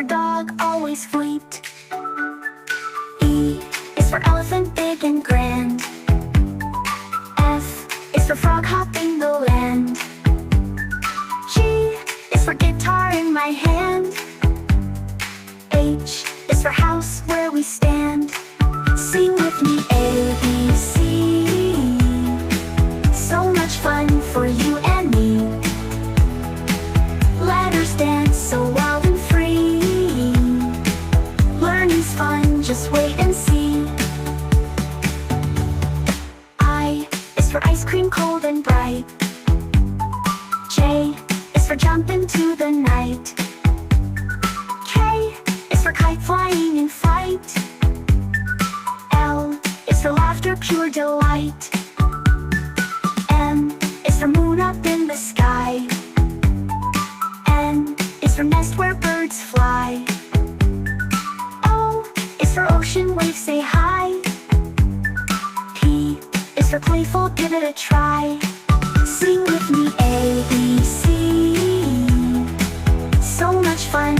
for dog, always fleet. E is for elephant, big and grand. F is for frog hopping the land. G is for guitar in my hand. H is for house where we stand. Sing with me, A, B, C. So much fun for you and me. Letters dance so wild and free. Learning's fun, just wait and see. I is for ice cream, cold and bright. J is for jump into the night. K is for kite flying in flight. L is for laughter, pure delight. M is for moon up in the sky. N is for nest where birds fly. O is for ocean, waves say hi. P is for playful, give it a try. Sing with me, A, B, C. So much fun